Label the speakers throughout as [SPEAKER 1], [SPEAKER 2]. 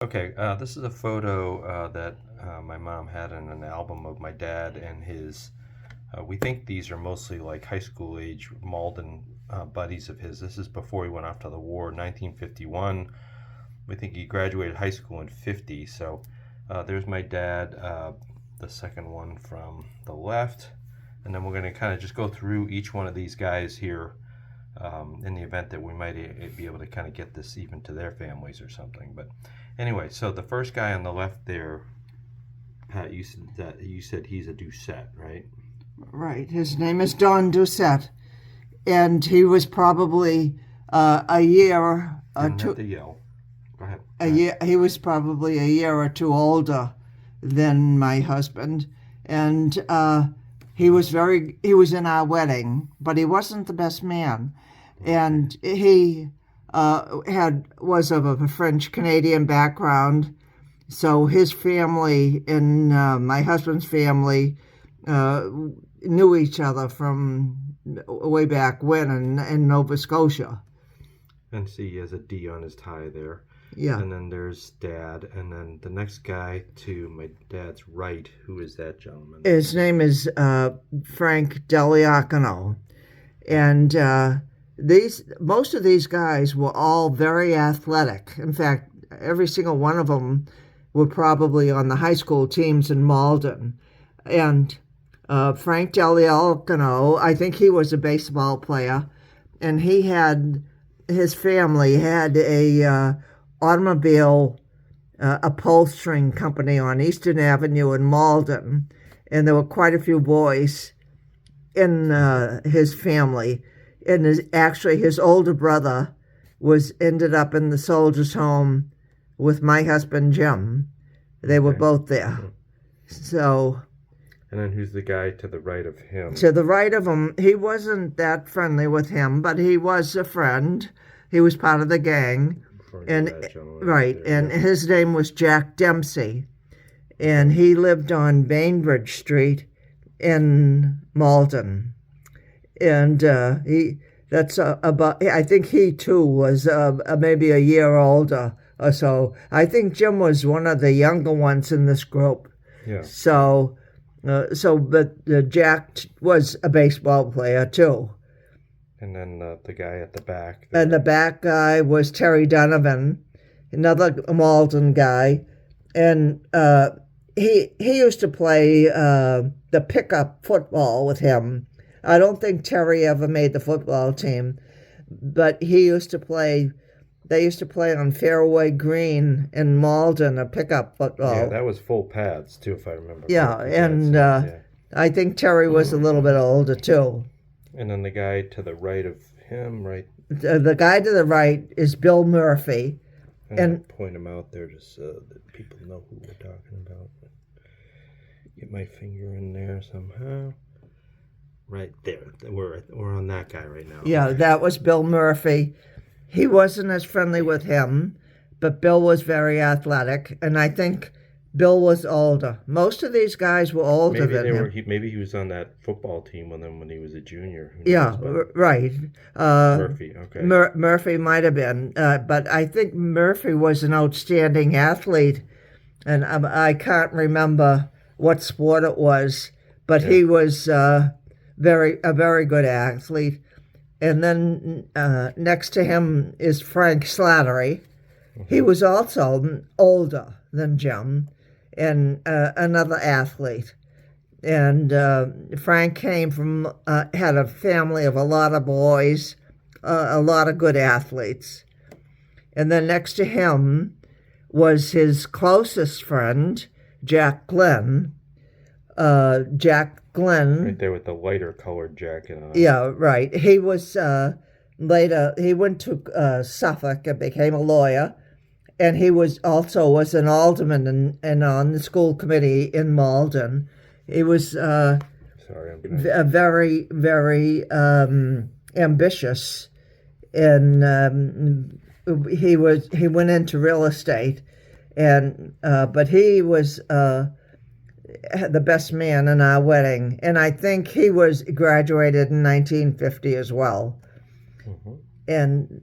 [SPEAKER 1] Okay, this is a photo that my mom had in an album of my dad and his. We think these are mostly like high school age Malden buddies of his. This is before he went off to the war, 1951. We think he graduated high school in 50. So there's my dad, the second one from the left. And then we're going to kind of just go through each one of these guys here in the event that we might be able to kind of get this even to their families or something. But anyway, so the first guy on the left there, Pat, you said he's a Doucette, right?
[SPEAKER 2] Right. His name is Don Doucette, and he was probably a year or
[SPEAKER 1] Didn't have to
[SPEAKER 2] two.
[SPEAKER 1] yell. Go ahead.
[SPEAKER 2] A year. He was probably a year or two older than my husband, and he was in our wedding, but he wasn't the best man, and he was of a French Canadian background, so his family and my husband's family knew each other from way back when in Nova Scotia.
[SPEAKER 1] And see, he has a D on his tie there.
[SPEAKER 2] Yeah.
[SPEAKER 1] And then there's Dad, and then the next guy to my dad's right. Who is that gentleman?
[SPEAKER 2] His name is Frank Deliacono, and most of these guys were all very athletic. In fact, every single one of them were probably on the high school teams in Malden. And Frank Deliacono, I think he was a baseball player, and his family had a automobile upholstering company on Eastern Avenue in Malden, and there were quite a few boys in his family. And his older brother ended up in the soldiers' home with my husband Jim. They were both there. So.
[SPEAKER 1] And then who's the guy to the right of him?
[SPEAKER 2] To the right of him, he wasn't that friendly with him, but he was a friend. He was part of the gang. And his name was Jack Dempsey, and he lived on Bainbridge Street in Malden, and I think he too was maybe a year older or so. I think Jim was one of the younger ones in this group.
[SPEAKER 1] Yeah.
[SPEAKER 2] But Jack was a baseball player too.
[SPEAKER 1] And then the guy at the back.
[SPEAKER 2] And the back guy was Terry Donovan, another Malden guy. And he used to play the pickup football with him. I don't think Terry ever made the football team, but they used to play on Fairway Green in Malden, a pickup football.
[SPEAKER 1] Yeah, that was full pads, too, if I remember.
[SPEAKER 2] Yeah, and I think Terry was a little bit older, too.
[SPEAKER 1] And then the guy to the right of him, right?
[SPEAKER 2] The guy to the right is Bill Murphy.
[SPEAKER 1] And point him out there just so that people know who we're talking about. Get my finger in there somehow. Right there. We're on that guy right now.
[SPEAKER 2] Yeah, that was Bill Murphy. He wasn't as friendly with him, but Bill was very athletic, and I think Bill was older. Most of these guys were older than him.
[SPEAKER 1] Maybe he was on that football team with them when he was a junior.
[SPEAKER 2] Yeah, right.
[SPEAKER 1] Murphy, okay.
[SPEAKER 2] Murphy might have been, but I think Murphy was an outstanding athlete, and I can't remember what sport it was, but he was a very good athlete. And then next to him is Frank Slattery. Mm-hmm. He was also older than Jim, and another athlete. And Frank came from, had a family of a lot of boys, a lot of good athletes. And then next to him was his closest friend, Jack Glenn.
[SPEAKER 1] Right there with the lighter colored jacket on.
[SPEAKER 2] Yeah, right. He was later, he went to Suffolk and became a lawyer. And he was an alderman and on the school committee in Malden. He was very, very ambitious, and he went into real estate, and but he was the best man in our wedding, and I think he was graduated in 1950 as well.
[SPEAKER 1] Mm-hmm.
[SPEAKER 2] And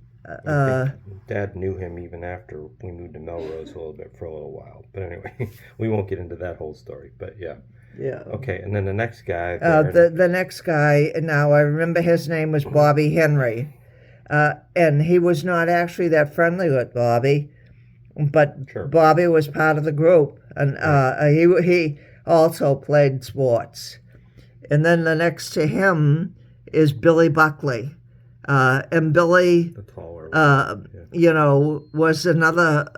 [SPEAKER 1] Dad knew him even after we moved to Melrose for a little while. But anyway, we won't get into that whole story. But yeah.
[SPEAKER 2] Yeah.
[SPEAKER 1] Okay, and then the next guy
[SPEAKER 2] the next guy, now I remember his name was Bobby Henry. And he was not actually that friendly with Bobby, but
[SPEAKER 1] Sure.
[SPEAKER 2] Bobby was part of the group, and he also played sports. And then the next to him is Billy Buckley, and Billy,
[SPEAKER 1] the taller one.
[SPEAKER 2] was another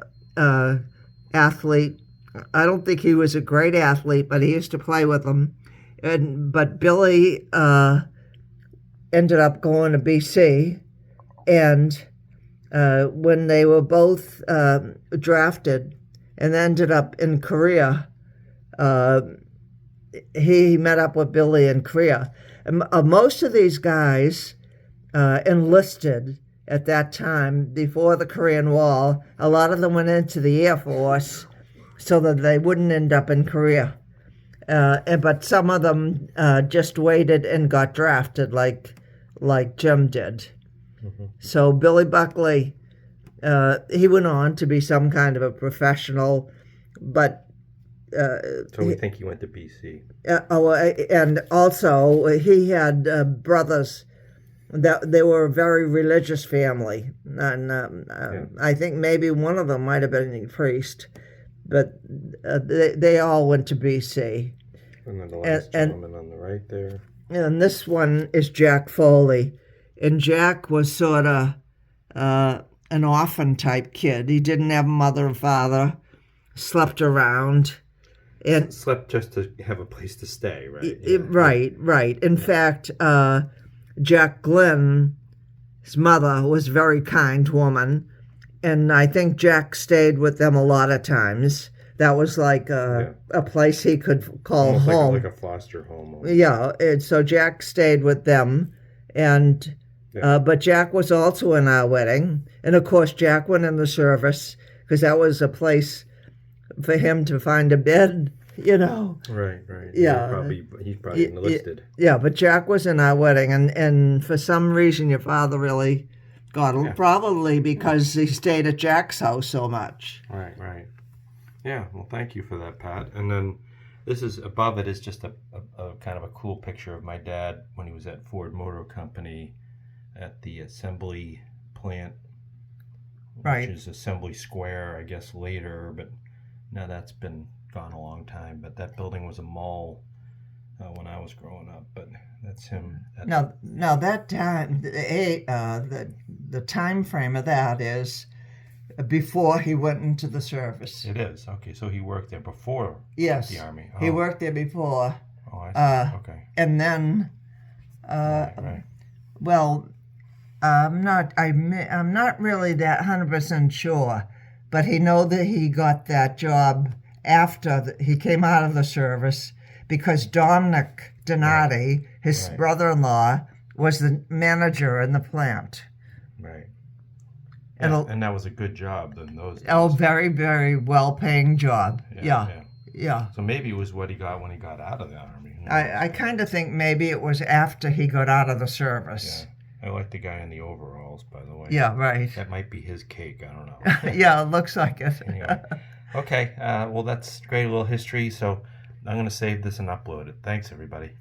[SPEAKER 2] athlete. I don't think he was a great athlete, but he used to play with them. But Billy ended up going to BC, and when they were both drafted and ended up in Korea, he met up with Billy in Korea. And, most of these guys enlisted at that time before the Korean War. A lot of them went into the Air Force so that they wouldn't end up in Korea. But some of them just waited and got drafted like Jim did.
[SPEAKER 1] Mm-hmm.
[SPEAKER 2] So Billy Buckley, he went on to be some kind of a professional, but
[SPEAKER 1] so we think he went to BC.
[SPEAKER 2] And also he had brothers that they were a very religious family, and I think maybe one of them might have been a priest, but they all went to BC.
[SPEAKER 1] And then the last gentleman on the right there.
[SPEAKER 2] And this one is Jack Foley. And Jack was sort of an orphan type kid. He didn't have a mother and father, slept around. And
[SPEAKER 1] slept just to have a place to stay, right?
[SPEAKER 2] Right. In fact, Jack Glenn's mother was a very kind woman. And I think Jack stayed with them a lot of times. That was like a place he could call
[SPEAKER 1] almost
[SPEAKER 2] home.
[SPEAKER 1] Like a foster home.
[SPEAKER 2] Yeah, and so Jack stayed with them, and but Jack was also in our wedding, and of course Jack went in the service because that was a place for him to find a bed,
[SPEAKER 1] Right.
[SPEAKER 2] Yeah.
[SPEAKER 1] He's probably enlisted.
[SPEAKER 2] Yeah, but Jack was in our wedding, and for some reason your father really got probably because he stayed at Jack's house so much.
[SPEAKER 1] Right. Yeah, well, thank you for that, Pat. And then this is above it is just a kind of a cool picture of my dad when he was at Ford Motor Company at the assembly plant,
[SPEAKER 2] Right.
[SPEAKER 1] which is Assembly Square, I guess, later, but now that's been gone a long time. But that building was a mall when I was growing up, but that's him.
[SPEAKER 2] Now that time, the time frame of that is before he went into the service.
[SPEAKER 1] It is. Okay, so he worked there before the Army.
[SPEAKER 2] He worked there before.
[SPEAKER 1] Oh, I see. Okay.
[SPEAKER 2] And then,
[SPEAKER 1] Right.
[SPEAKER 2] well, I'm not really that 100% sure, but he know that he got that job after he came out of the service because Dominic Donati, his brother-in-law, was the manager in the plant.
[SPEAKER 1] Right.
[SPEAKER 2] And
[SPEAKER 1] that was a good job in those days.
[SPEAKER 2] Oh, very, very well-paying job. Yeah.
[SPEAKER 1] So maybe it was what he got when he got out of the Army.
[SPEAKER 2] I kind of think maybe it was after he got out of the service.
[SPEAKER 1] Yeah. I like the guy in the overalls, by the way.
[SPEAKER 2] Yeah, right.
[SPEAKER 1] That might be his cake. I don't know.
[SPEAKER 2] Yeah, it looks like it.
[SPEAKER 1] Anyway. Okay. Well, that's great little history. So I'm going to save this and upload it. Thanks, everybody.